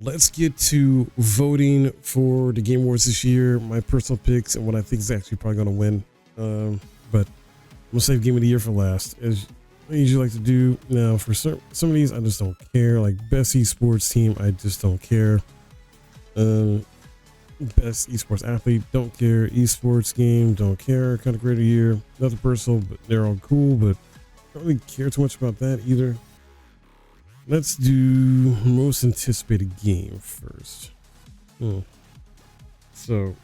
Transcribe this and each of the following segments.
let's get to voting for the Game Awards this year. My personal picks and what I think is actually probably going to win. But I'm gonna save Game of the Year for last, as I usually like to do. Now, for some of these, I just don't care. Like best esports team, I just don't care. Best esports athlete, don't care. Esports game, don't care. Kind of creator year, nothing personal, but they're all cool. But don't really care too much about that either. Let's do most anticipated game first. So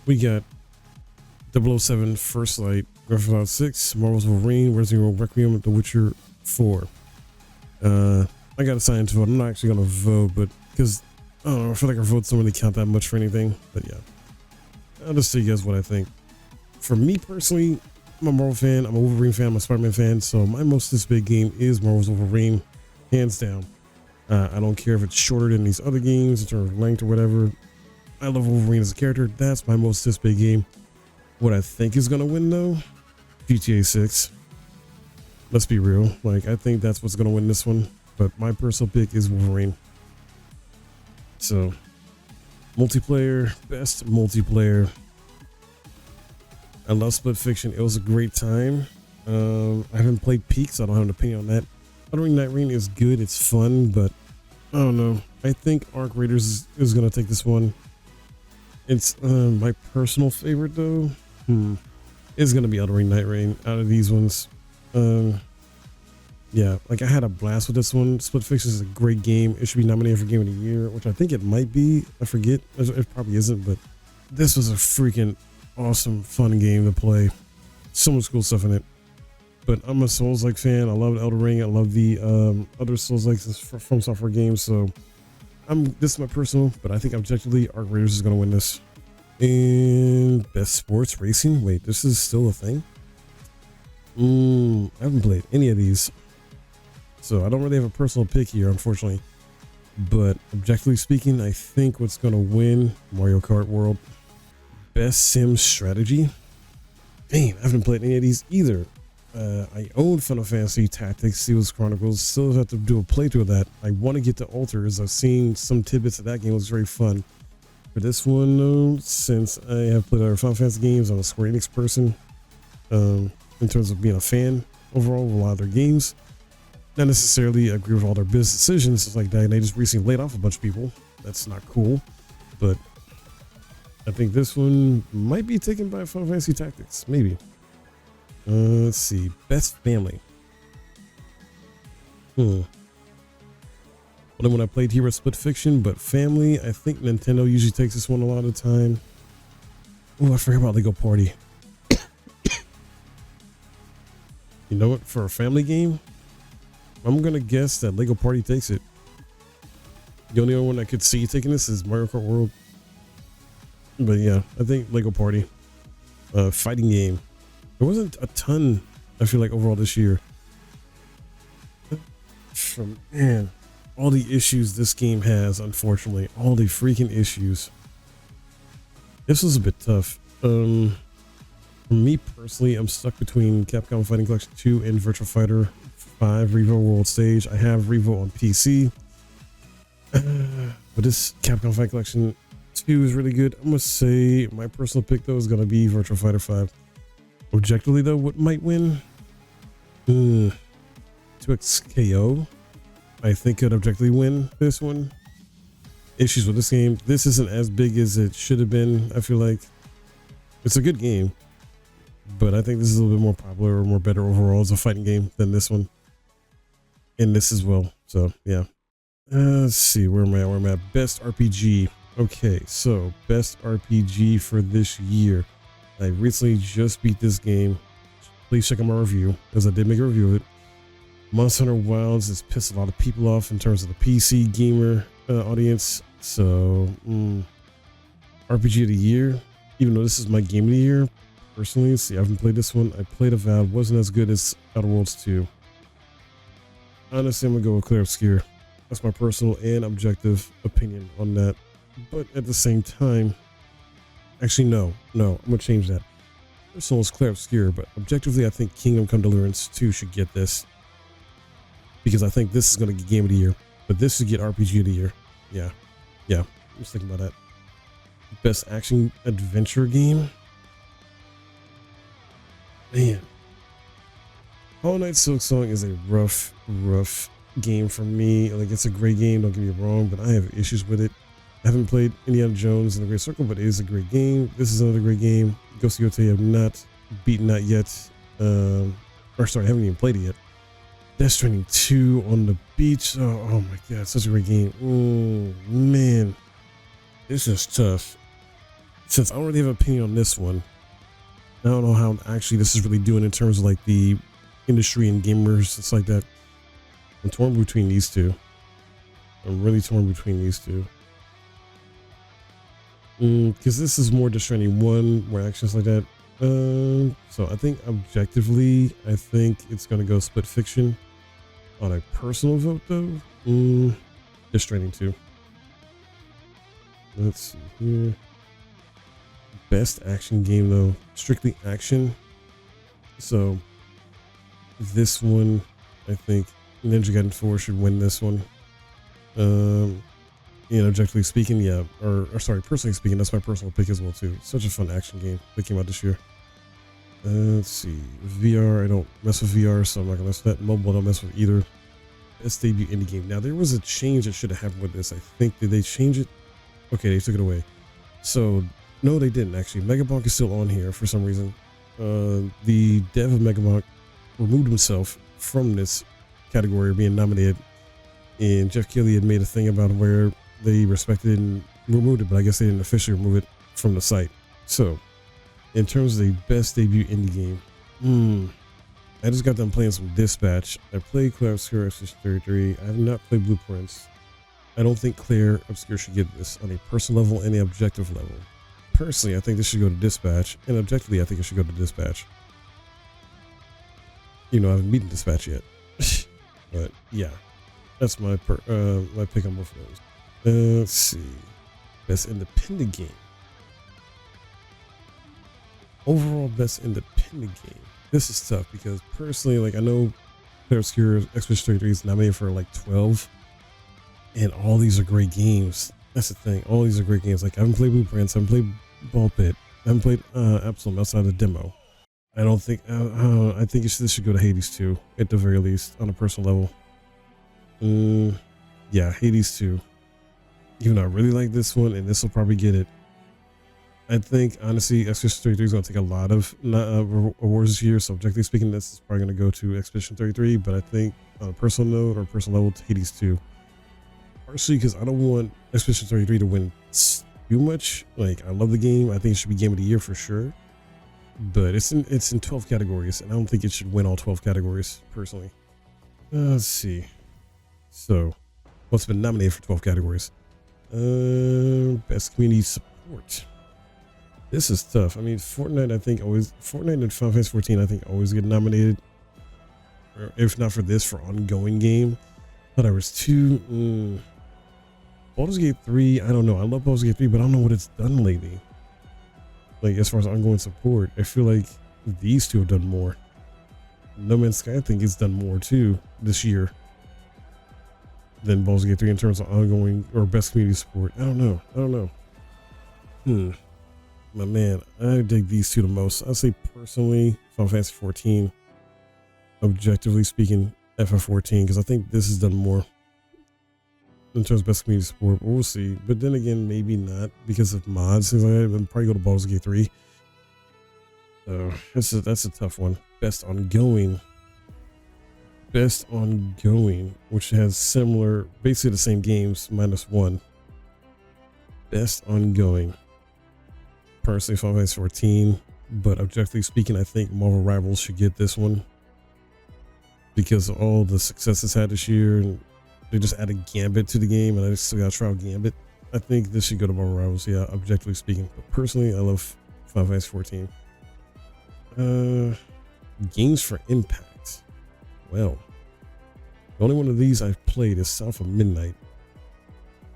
we got 007 First Light, Grand Theft Auto 6, Marvel's Wolverine, Resident Evil Requiem, The Witcher 4. I got assigned to vote. I'm not actually gonna vote, but because I don't know, I feel like our votes don't really count that much for anything. But yeah, I'll just tell you guys what I think. For me personally, I'm a Marvel fan, I'm a Wolverine fan, I'm a Spider-Man fan, so my most anticipated game is Marvel's Wolverine, hands down. I don't care if it's shorter than these other games in terms of length or whatever. I love Wolverine as a character. That's my most anticipated game. What I think is gonna win though, GTA 6. Let's be real. Like, I think that's what's gonna win this one. But my personal pick is Wolverine. So, multiplayer, best multiplayer. I love Split Fiction. It was a great time. I haven't played Peak, so I don't have an opinion on that. Elden Ring Night Rain is good. It's fun, but I don't know. I think Arc Raiders is gonna take this one. It's my personal favorite though. It's gonna be Elden Ring Night Rain out of these ones. Yeah, like I had a blast with this one. Split Fiction is a great game. It should be nominated for Game of the Year, which I think it might be. I forget. It probably isn't, but this was a freaking awesome, fun game to play. So much cool stuff in it. But I'm a Souls-like fan. I love Elden Ring. I love the other Souls-like From Software games. So this is my personal, but I think objectively, Arc Raiders is gonna win this. And best sports racing. Wait, this is still a thing? I haven't played any of these, so I don't really have a personal pick here, unfortunately. But objectively speaking, I think what's gonna win Mario Kart World. Best sim strategy. Dang, I haven't played any of these either. I own Final Fantasy Tactics, Seals Chronicles. Still have to do a playthrough of that. I want to get to Altars. I've seen some tidbits of that game. It was very fun. For this one, though, since I have played other Final Fantasy games, I'm a Square Enix person. In terms of being a fan overall of a lot of their games, not necessarily agree with all their business decisions, stuff like that. And they just recently laid off a bunch of people. That's not cool, but I think this one might be taken by Final Fantasy Tactics, maybe. Let's see, best family. Well, then when I played Hero Split Fiction, but family, I think Nintendo usually takes this one a lot of the time. Oh, I forgot about Lego Party. You know what? For a family game, I'm gonna guess that Lego Party takes it. The only other one I could see taking this is Mario Kart World. But yeah, I think Lego Party. Fighting game. There wasn't a ton, I feel like, overall this year. Man, all the issues this game has, unfortunately. All the freaking issues. This was a bit tough. For me personally, I'm stuck between Capcom Fighting Collection 2 and Virtua Fighter 5 Revo World Stage. I have Revo on PC. But this Capcom Fighting Collection 2 is really good. I'm going to say my personal pick, though, is going to be Virtua Fighter 5. Objectively, though, what might win? 2XKO, I think, could objectively win this one. Issues with this game. This isn't as big as it should have been, I feel like. It's a good game, but I think this is a little bit more popular or more better overall as a fighting game than this one. And this as well. So, yeah. Let's see. Where am I at? Where am I at? Best RPG. Okay, so best RPG for this year. I recently just beat this game. Please check out my review, because I did make a review of it. Monster Hunter Wilds has pissed a lot of people off in terms of the PC gamer audience. So, RPG of the year, even though this is my game of the year, personally, see, I haven't played this one. I played Avowed, wasn't as good as Outer Worlds 2. Honestly, I'm gonna go with Clear Obscure. That's my personal and objective opinion on that. But at the same time, actually, no, I'm gonna change that. Personal is Clear Obscure, but objectively, I think Kingdom Come Deliverance 2 should get this, because I think this is gonna get Game of the Year. but this should get RPG of the year. Yeah, just thinking about that. Best action adventure game. Man, Hollow Knight Silksong is a rough game for me. Like, it's a great game, don't get me wrong, but I have issues with it. I haven't played Indiana Jones and the Great Circle, but it is a great game. This is another great game. Ghost of Yotei, I have not beaten that yet. Or sorry, I haven't even played it yet. Death Stranding 2 on the beach. Oh my god, such a great game. Oh man, this is tough. Since I don't really have an opinion on this one, I don't know how actually this is really doing in terms of like the industry and gamers. It's like that. I'm torn between these two. I'm really torn between these two. Because this is more Death Stranding 1, more actions like that. So I think objectively, I think it's gonna go Split Fiction. On a personal vote though, Death Stranding 2. Let's see here. Best action game though, strictly action. So this one, I think Ninja Gaiden 4 should win this one. Objectively speaking, yeah, or sorry, personally speaking, that's my personal pick as well too. Such a fun action game that came out this year. Let's see, VR, I don't mess with VR, so I'm not gonna mess with that. Mobile, I don't mess with either. Best debut indie game. Now there was a change that should have happened with this. I think, did they change it? Okay, they took it away. So no, they didn't actually. Megabank is still on here for some reason. The dev of Megabank removed himself from this category of being nominated, and Jeff Keighley had made a thing about where they respected it and removed it, but I guess they didn't officially remove it from the site. So in terms of the best debut indie game, I just got done playing some Dispatch. I played Claire Obscure Expedition 33. I have not played Blueprints. I don't think Claire Obscure should get this on a personal level and an objective level. Personally, I think this should go to Dispatch, and objectively, I think it should go to Dispatch. I haven't beaten Dispatch yet, but yeah, that's my my pick on both of those. Let's see, best independent game. Overall, best independent game. This is tough because personally, like, I know Claire Obscure Expedition 33 is nominated for like 12, and all these are great games. That's the thing. All these are great games. Like, I haven't played Blueprints. I haven't played Ball Pit. I haven't played Absalom outside of the demo. I don't think. I think this should go to Hades 2 at the very least on a personal level. Yeah, Hades 2. Even though I really like this one, and this will probably get it. I think honestly, Expedition 33 is going to take a lot of awards this year. So objectively speaking, this is probably going to go to Expedition 33. But I think on a personal note or personal level, to Hades 2. Partially because I don't want Expedition 33 to win too much. Like, I love the game. I think it should be Game of the Year for sure. But it's in 12 categories, and I don't think it should win all 12 categories personally. Let's see. So, what's been nominated for 12 categories? Best community support. This is tough. I mean, Fortnite and Final Fantasy 14, I think always get nominated. Or if not for this, for ongoing game. But there was 2. Baldur's Gate 3, I don't know. I love Baldur's Gate 3, but I don't know what it's done lately. Like, as far as ongoing support, I feel like these two have done more. No Man's Sky, I think, has done more too this year than Baldur's Gate 3 in terms of ongoing or best community support. I don't know. My man, I dig these two the most. I'd say personally, Final Fantasy 14. Objectively speaking, FF14, because I think this has done more in terms of best community support. But we'll see. But then again, maybe not because of mods. Things like that. Then probably go to Baldur's Gate 3. So that's a tough one. Best ongoing, which has similar, basically the same games -1. Best ongoing. Personally, Final Fantasy 14, but objectively speaking, I think Marvel Rivals should get this one because of all the success it's had this year, and they just added Gambit to the game, and I just still got to try out Gambit. I think this should go to Marvel Rivals, yeah, objectively speaking. But personally, I love Final Fantasy 14. Games for Impact. Well, the only one of these I've played is South of Midnight.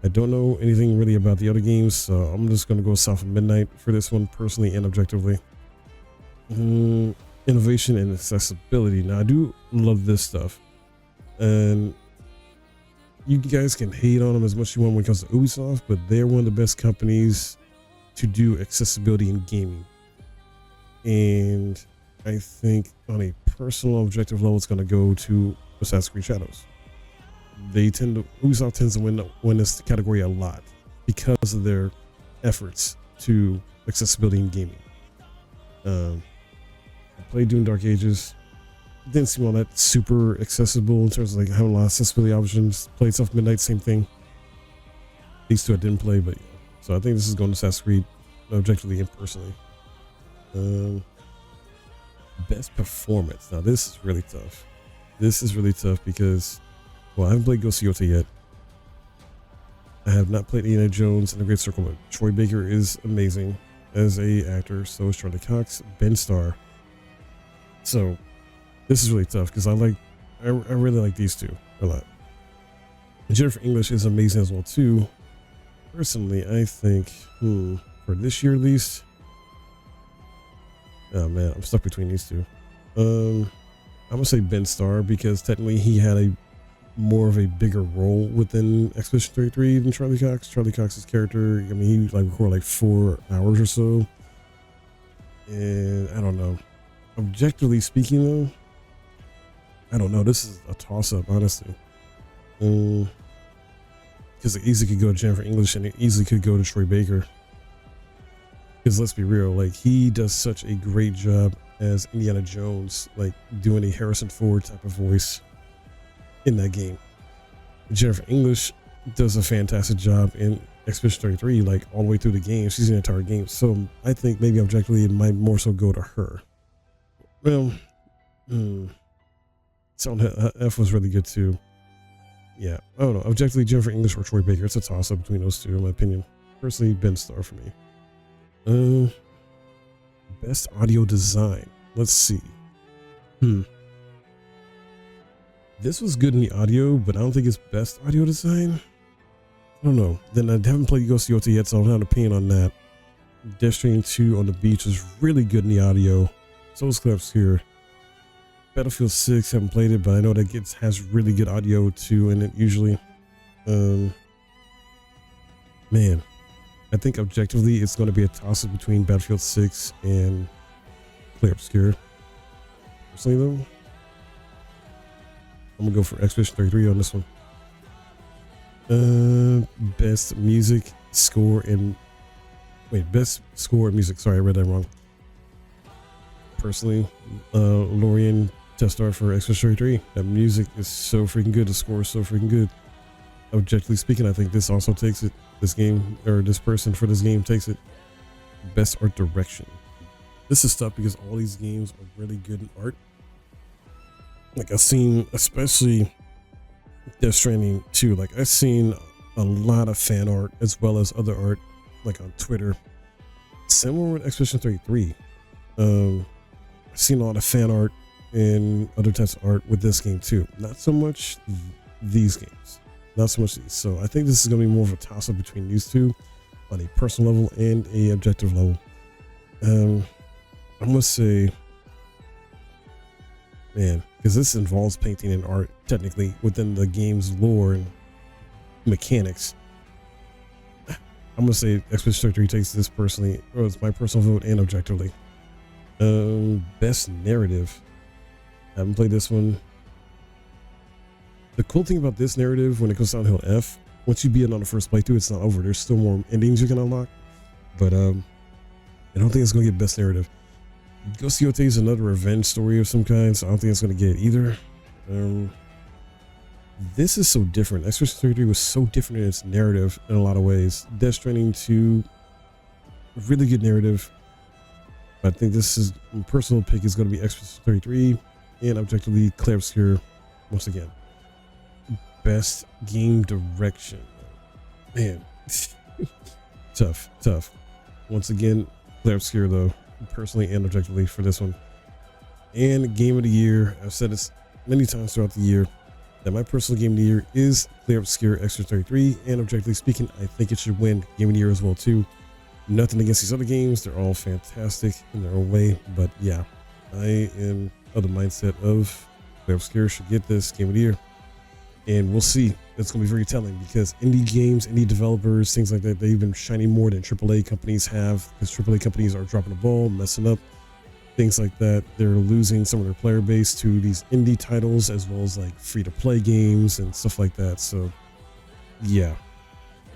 I don't know anything really about the other games, so I'm just going to go South of Midnight for this one, personally and objectively. Innovation and accessibility. Now, I do love this stuff, and you guys can hate on them as much as you want when it comes to Ubisoft, but they're one of the best companies to do accessibility in gaming. And I think on a personal objective level, it's going to go to Assassin's Creed Shadows. Ubisoft tends to win this category a lot because of their efforts to accessibility in gaming. I played Doom Dark Ages. Didn't seem all that super accessible in terms of like having a lot of accessibility options. Played Self Midnight, same thing. These two I didn't play, but yeah. So I think this is going to Assassin's Creed objectively and personally. Best performance. Now this is really tough. This is really tough because, well, I haven't played Ghost of Yota yet. I have not played Indiana Jones and the Great Circle, but Troy Baker is amazing as a actor. So is Charlie Cox, Ben Starr. So this is really tough because I really like these two a lot. Jennifer English is amazing as well too. Personally, I think for this year at least. Oh man, I'm stuck between these two. I'm gonna say Ben Starr because technically he had more of a bigger role within Expedition 33 than Charlie Cox. Charlie Cox's character, I mean, he recorded like 4 hours or so, and I don't know. Objectively speaking, though, I don't know. This is a toss-up, honestly. Because it easily could go to Jennifer English and it easily could go to Troy Baker. Because let's be real, like he does such a great job as Indiana Jones, like doing a Harrison Ford type of voice in that game. Jennifer English does a fantastic job in Expedition 33, like all the way through the game. She's in the entire game. So I think maybe objectively it might more so go to her. Well, Sound F was really good too. Yeah, I don't know. Objectively, Jennifer English or Troy Baker. It's a toss-up between those two, in my opinion. Personally, Ben Starr for me. Best audio design. Let's see. This was good in the audio, but I don't think it's best audio design. I don't know. Then I haven't played Ghost of Yota yet, so I don't have an opinion on that. Death Stranding 2 on the beach was really good in the audio. So was Clapscure. Battlefield 6, haven't played it, but I know that has really good audio too in it usually. Man, I think objectively it's going to be a toss-up between Battlefield 6 and Clapscure. Personally though, I'm gonna go for Expedition 33 on this one. Best music score and best score and music. Sorry, I read that wrong. Personally, Lorien Testar for Expedition 33. That music is so freaking good. The score is so freaking good. Objectively speaking, I think this also takes it. This game, or this person for this game, takes it. Best art direction. This is tough because all these games are really good in art. Like I've seen, especially Death Stranding 2, like I've seen a lot of fan art as well as other art, like on Twitter. Similar with Expedition 33. I've seen a lot of fan art and other types of art with this game too. Not so much these games. Not so much these. So I think this is going to be more of a toss-up between these two on a personal level and a objective level. I'm going to say, man, because this involves painting and art technically within the game's lore and mechanics. I'm going to say Expedition 33 takes this personally, or it's my personal vote and objectively. Best narrative. I haven't played this one. The cool thing about this narrative when it comes down to F, once you beat it on the first playthrough, it's not over. There's still more endings you can unlock. But I don't think it's going to get best narrative. Ghost of Yota is another revenge story of some kind, so I don't think it's going to get it either. This is so different. Expedition 33 was so different in its narrative in a lot of ways. Death Stranding 2, really good narrative. I think this is, my personal pick is going to be Expedition 33 and objectively Clapscure once again. Best game direction. Man, tough. Once again, Clapscure though, personally and objectively for this one. And game of the year, I've said this many times throughout the year, that my personal game of the year is Clapscure Expedition 33, and objectively speaking, I think it should win game of the year as well too. Nothing against these other games, they're all fantastic in their own way, but yeah, I am of the mindset of Clapscure should get this game of the year, and we'll see That's going to be very telling because indie games, indie developers, things like that, they've been shining more than AAA companies have because AAA companies are dropping the ball, messing up, things like that. They're losing some of their player base to these indie titles as well as like free to play games and stuff like that. So, yeah,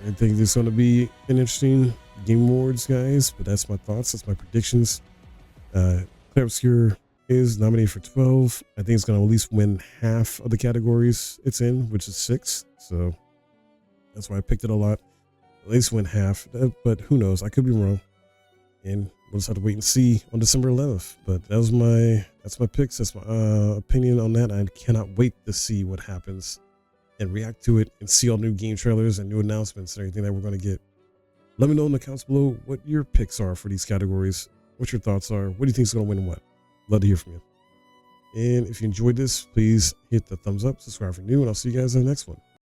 I think there's going to be an interesting Game Awards, guys, but that's my thoughts. That's my predictions. Clair Obscur is nominated for 12. I think it's going to at least win half of the categories it's in, which is 6. So that's why I picked it a lot. At least win half, but who knows? I could be wrong. And we'll just have to wait and see on December 11th. But that's my picks. That's my opinion on that. I cannot wait to see what happens and react to it and see all new game trailers and new announcements and everything that we're going to get. Let me know in the comments below what your picks are for these categories. What your thoughts are. What do you think is going to win and what? Love to hear from you. And if you enjoyed this, please hit the thumbs up, subscribe if you're new, and I'll see you guys in the next one.